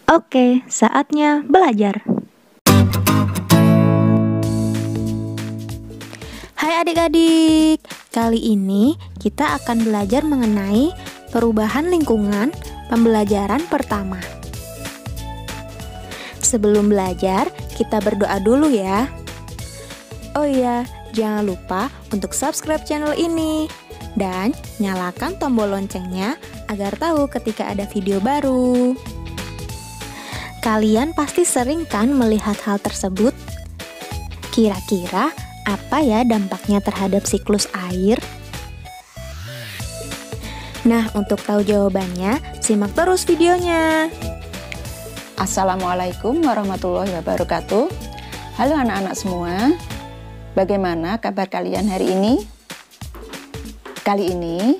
Oke, saatnya belajar. Hai adik-adik, kali ini kita akan belajar mengenai perubahan lingkungan pembelajaran pertama. Sebelum belajar, kita berdoa dulu ya. Oh iya, jangan lupa untuk subscribe channel ini dan nyalakan tombol loncengnya agar tahu ketika ada video baru. Kalian pasti sering kan melihat hal tersebut? Kira-kira apa ya dampaknya terhadap siklus air? Nah, untuk tahu jawabannya, simak terus videonya. Assalamualaikum warahmatullahi wabarakatuh. Halo anak-anak semua, bagaimana kabar kalian hari ini? Kali ini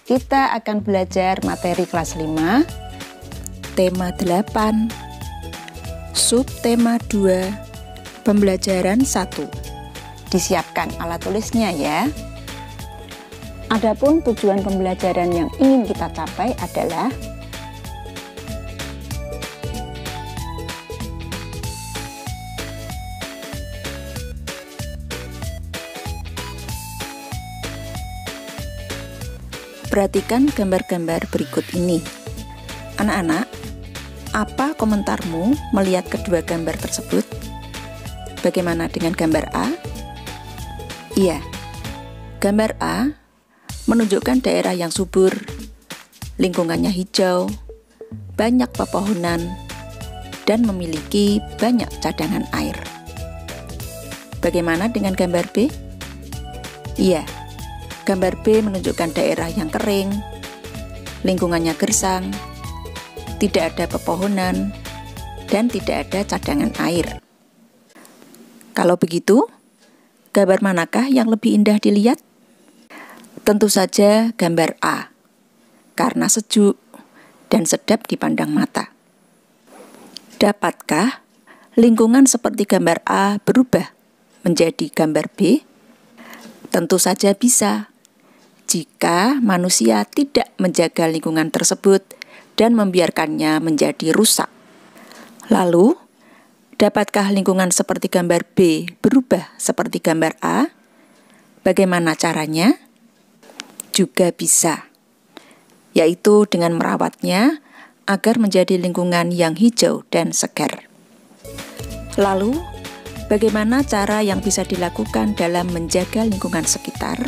kita akan belajar materi kelas 5, tema 8, subtema 2, pembelajaran 1. Disiapkan alat tulisnya ya. Adapun tujuan pembelajaran yang ingin kita capai adalah perhatikan gambar-gambar berikut ini. Anak-anak, apa komentarmu melihat kedua gambar tersebut? Bagaimana dengan gambar A? Iya, gambar A menunjukkan daerah yang subur, lingkungannya hijau, banyak pepohonan, dan memiliki banyak cadangan air. Bagaimana dengan gambar B? Iya, gambar B menunjukkan daerah yang kering, lingkungannya gersang, tidak ada pepohonan, dan tidak ada cadangan air. Kalau begitu, gambar manakah yang lebih indah dilihat? Tentu saja gambar A, karena sejuk dan sedap dipandang mata. Dapatkah lingkungan seperti gambar A berubah menjadi gambar B? Tentu saja bisa, jika manusia tidak menjaga lingkungan tersebut dan membiarkannya menjadi rusak. Lalu, dapatkah lingkungan seperti gambar B berubah seperti gambar A? Bagaimana caranya? Juga bisa, yaitu dengan merawatnya agar menjadi lingkungan yang hijau dan segar. Lalu, bagaimana cara yang bisa dilakukan dalam menjaga lingkungan sekitar?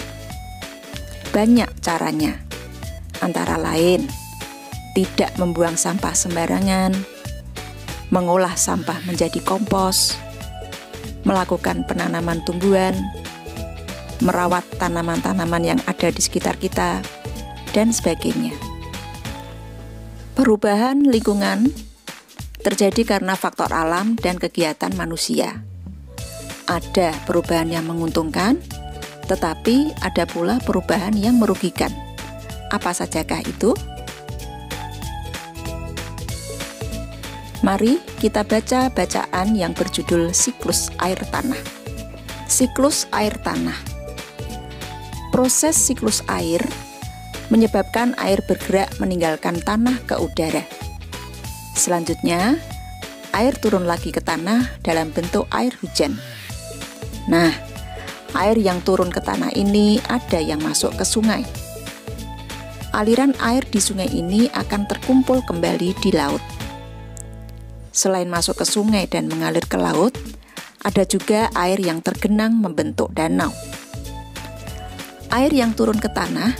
Banyak caranya, antara lain tidak membuang sampah sembarangan, mengolah sampah menjadi kompos, melakukan penanaman tumbuhan, merawat tanaman-tanaman yang ada di sekitar kita, dan sebagainya. Perubahan lingkungan terjadi karena faktor alam dan kegiatan manusia. Ada perubahan yang menguntungkan, tetapi ada pula perubahan yang merugikan. Apa sajakah itu? Mari kita baca bacaan yang berjudul Siklus Air Tanah. Siklus air tanah. Proses siklus air menyebabkan air bergerak meninggalkan tanah ke udara. Selanjutnya, air turun lagi ke tanah dalam bentuk air hujan. Nah, air yang turun ke tanah ini ada yang masuk ke sungai. Aliran air di sungai ini akan terkumpul kembali di laut. Selain masuk ke sungai dan mengalir ke laut, ada juga air yang tergenang membentuk danau. Air yang turun ke tanah,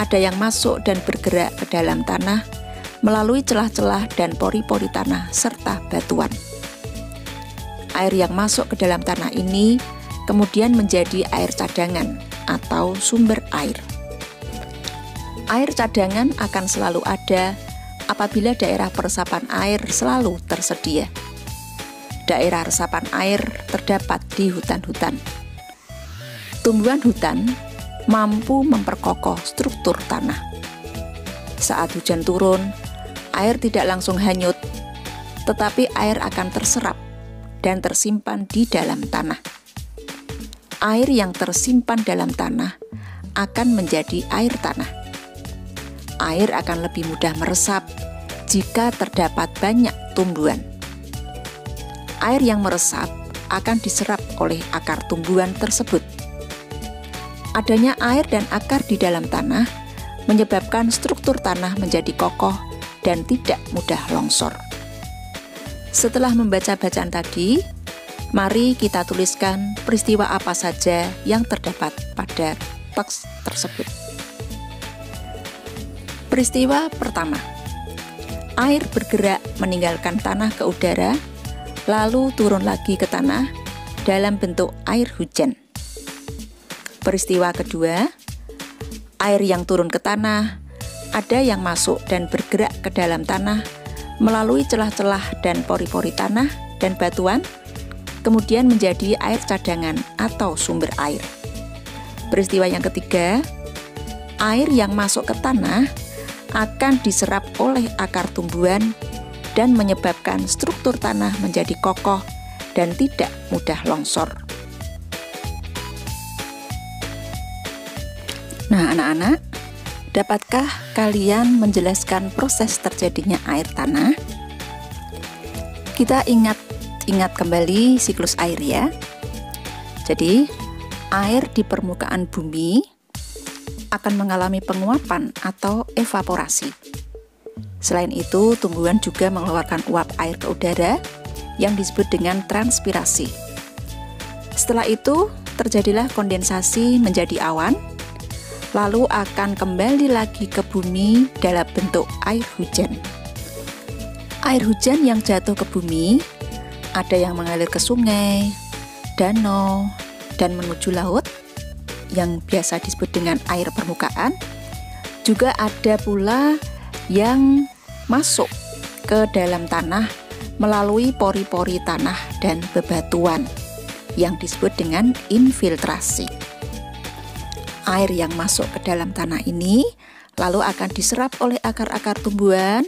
ada yang masuk dan bergerak ke dalam tanah melalui celah-celah dan pori-pori tanah serta batuan. Air yang masuk ke dalam tanah ini kemudian menjadi air cadangan atau sumber air. Air cadangan akan selalu ada apabila daerah peresapan air selalu tersedia. Daerah resapan air terdapat di hutan-hutan. Tumbuhan hutan mampu memperkokoh struktur tanah. Saat hujan turun, air tidak langsung hanyut, tetapi air akan terserap dan tersimpan di dalam tanah. Air yang tersimpan dalam tanah akan menjadi air tanah. Air akan lebih mudah meresap jika terdapat banyak tumbuhan. Air yang meresap akan diserap oleh akar tumbuhan tersebut. Adanya air dan akar di dalam tanah menyebabkan struktur tanah menjadi kokoh dan tidak mudah longsor. Setelah membaca bacaan tadi, mari kita tuliskan peristiwa apa saja yang terdapat pada teks tersebut. Peristiwa pertama, air bergerak meninggalkan tanah ke udara, lalu turun lagi ke tanah dalam bentuk air hujan. Peristiwa kedua, air yang turun ke tanah, ada yang masuk dan bergerak ke dalam tanah melalui celah-celah dan pori-pori tanah dan batuan, kemudian menjadi air cadangan atau sumber air. Peristiwa yang ketiga, air yang masuk ke tanah akan diserap oleh akar tumbuhan dan menyebabkan struktur tanah menjadi kokoh dan tidak mudah longsor. Nah, anak-anak, dapatkah kalian menjelaskan proses terjadinya air tanah? Kita ingat kembali siklus air ya. Jadi, air di permukaan bumi akan mengalami penguapan atau evaporasi. Selain itu, tumbuhan juga mengeluarkan uap air ke udara yang disebut dengan transpirasi. Setelah itu, terjadilah kondensasi menjadi awan, lalu akan kembali lagi ke bumi dalam bentuk air hujan. Air hujan yang jatuh ke bumi ada yang mengalir ke sungai, danau, dan menuju laut yang biasa disebut dengan air permukaan. Juga ada pula yang masuk ke dalam tanah melalui pori-pori tanah dan bebatuan yang disebut dengan infiltrasi. Air yang masuk ke dalam tanah ini lalu akan diserap oleh akar-akar tumbuhan,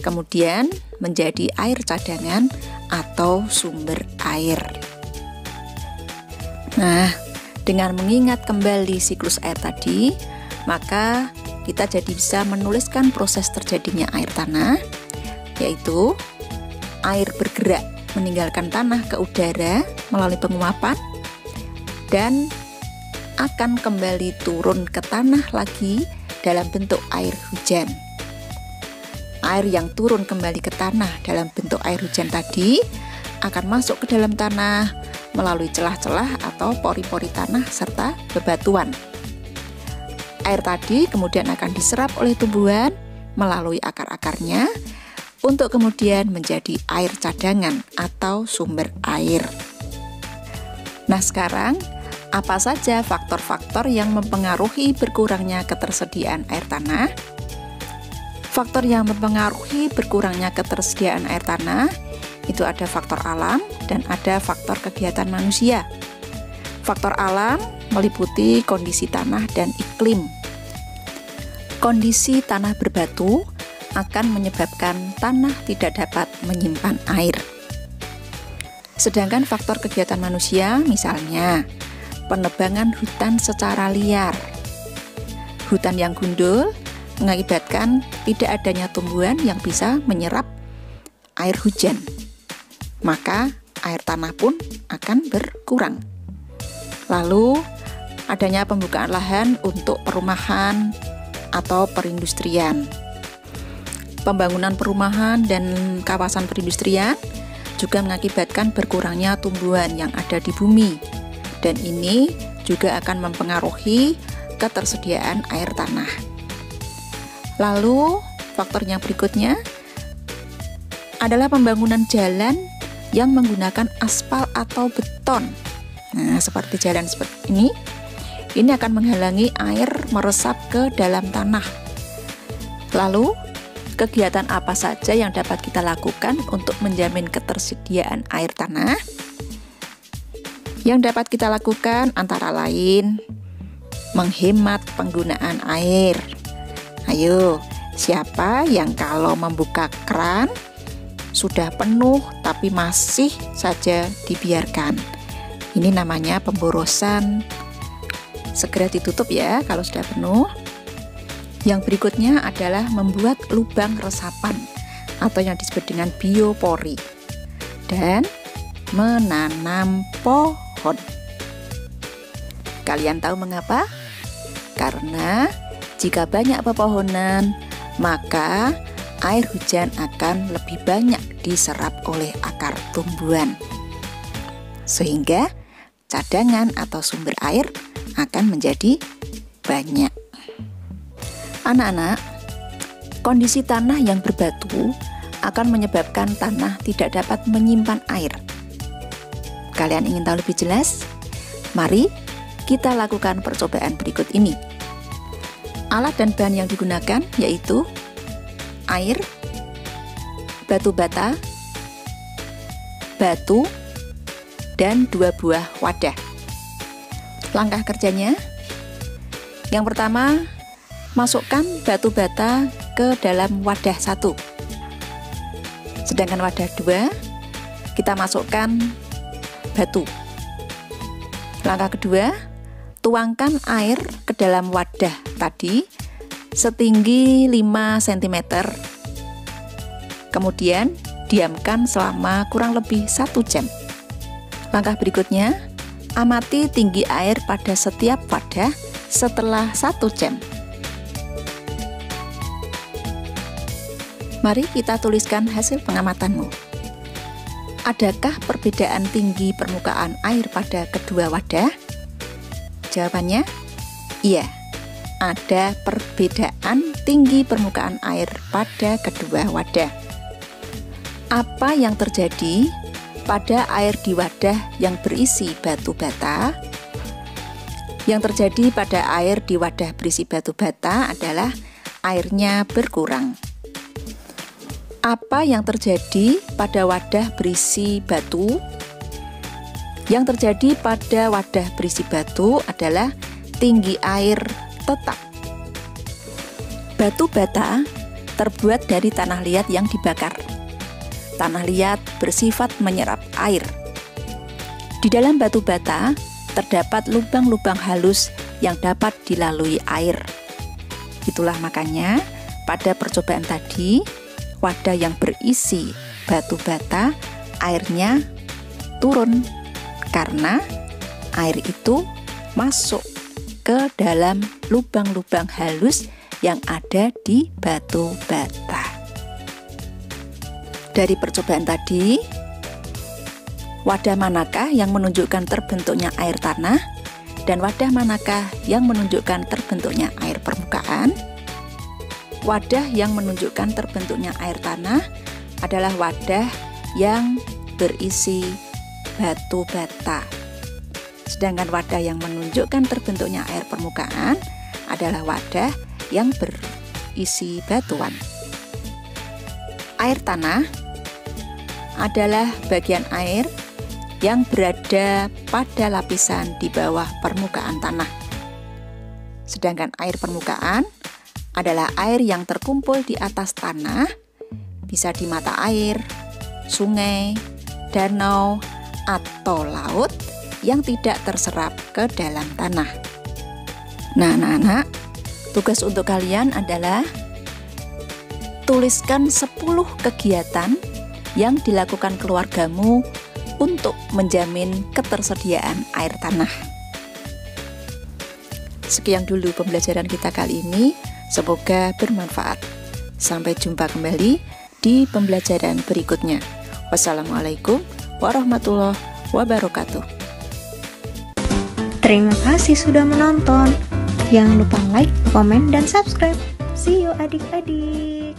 kemudian menjadi air cadangan atau sumber air. Nah, dengan mengingat kembali siklus air tadi, maka kita jadi bisa menuliskan proses terjadinya air tanah, yaitu air bergerak meninggalkan tanah ke udara melalui penguapan dan akan kembali turun ke tanah lagi dalam bentuk air hujan. Air yang turun kembali ke tanah dalam bentuk air hujan tadi akan masuk ke dalam tanah melalui celah-celah atau pori-pori tanah serta bebatuan. Air tadi kemudian akan diserap oleh tumbuhan melalui akar-akarnya untuk kemudian menjadi air cadangan atau sumber air. Nah, sekarang apa saja faktor-faktor yang mempengaruhi berkurangnya ketersediaan air tanah? Faktor yang mempengaruhi berkurangnya ketersediaan air tanah itu ada faktor alam dan ada faktor kegiatan manusia. Faktor alam meliputi kondisi tanah dan iklim. Kondisi tanah berbatu akan menyebabkan tanah tidak dapat menyimpan air. Sedangkan faktor kegiatan manusia misalnya penebangan hutan secara liar. Hutan yang gundul mengakibatkan tidak adanya tumbuhan yang bisa menyerap air hujan. Maka air tanah pun akan berkurang. Lalu adanya pembukaan lahan untuk perumahan atau perindustrian. Pembangunan perumahan dan kawasan perindustrian juga mengakibatkan berkurangnya tumbuhan yang ada di bumi, dan ini juga akan mempengaruhi ketersediaan air tanah. Lalu faktor yang berikutnya adalah pembangunan jalan yang menggunakan aspal atau beton. Nah, seperti jalan seperti ini akan menghalangi air meresap ke dalam tanah. Lalu, kegiatan apa saja yang dapat kita lakukan untuk menjamin ketersediaan air tanah? Yang dapat kita lakukan antara lain menghemat penggunaan air. Ayo, siapa yang kalau membuka keran sudah penuh tapi masih saja dibiarkan? Ini namanya pemborosan. Segera ditutup ya kalau sudah penuh. Yang berikutnya adalah membuat lubang resapan atau yang disebut dengan biopori, dan menanam pohon. Kalian tahu mengapa? Karena jika banyak pepohonan, maka air hujan akan lebih banyak diserap oleh akar tumbuhan, sehingga cadangan atau sumber air akan menjadi banyak. Anak-anak, kondisi tanah yang berbatu akan menyebabkan tanah tidak dapat menyimpan air. Kalian ingin tahu lebih jelas? Mari kita lakukan percobaan berikut ini. Alat dan bahan yang digunakan yaitu air, batu bata, batu, dan 2 buah wadah. Langkah kerjanya, yang pertama, masukkan batu bata ke dalam wadah 1. Sedangkan wadah 2, kita masukkan batu. Langkah kedua, tuangkan air ke dalam wadah tadi setinggi 5 cm. Kemudian diamkan selama kurang lebih 1 jam. Langkah berikutnya, amati tinggi air pada setiap wadah setelah 1 jam. Mari kita tuliskan hasil pengamatanmu. Adakah perbedaan tinggi permukaan air pada kedua wadah? Jawabannya, iya. Ada perbedaan tinggi permukaan air pada kedua wadah. Apa yang terjadi pada air di wadah yang berisi batu bata? Yang terjadi pada air di wadah berisi batu bata adalah airnya berkurang. Apa yang terjadi pada wadah berisi batu? Yang terjadi pada wadah berisi batu adalah tinggi air tetap. Batu bata terbuat dari tanah liat yang dibakar. Tanah liat bersifat menyerap air. Di dalam batu bata terdapat lubang-lubang halus yang dapat dilalui air. Itulah makanya pada percobaan tadi, wadah yang berisi batu bata airnya turun karena air itu masuk ke dalam lubang-lubang halus yang ada di batu bata. Dari percobaan tadi, wadah manakah yang menunjukkan terbentuknya air tanah dan wadah manakah yang menunjukkan terbentuknya air permukaan? Wadah yang menunjukkan terbentuknya air tanah adalah wadah yang berisi batu bata. Sedangkan wadah yang menunjukkan terbentuknya air permukaan adalah wadah yang berisi batuan. Air tanah adalah bagian air yang berada pada lapisan di bawah permukaan tanah. Sedangkan air permukaan adalah air yang terkumpul di atas tanah, bisa di mata air, sungai, danau, atau laut yang tidak terserap ke dalam tanah. Nah, anak-anak, tugas untuk kalian adalah tuliskan 10 kegiatan yang dilakukan keluargamu untuk menjamin ketersediaan air tanah. Sekian dulu pembelajaran kita kali ini, semoga bermanfaat. Sampai jumpa kembali di pembelajaran berikutnya. Wassalamualaikum warahmatullahi wabarakatuh. Terima kasih sudah menonton. Jangan lupa like, komen, dan subscribe. See you adik-adik.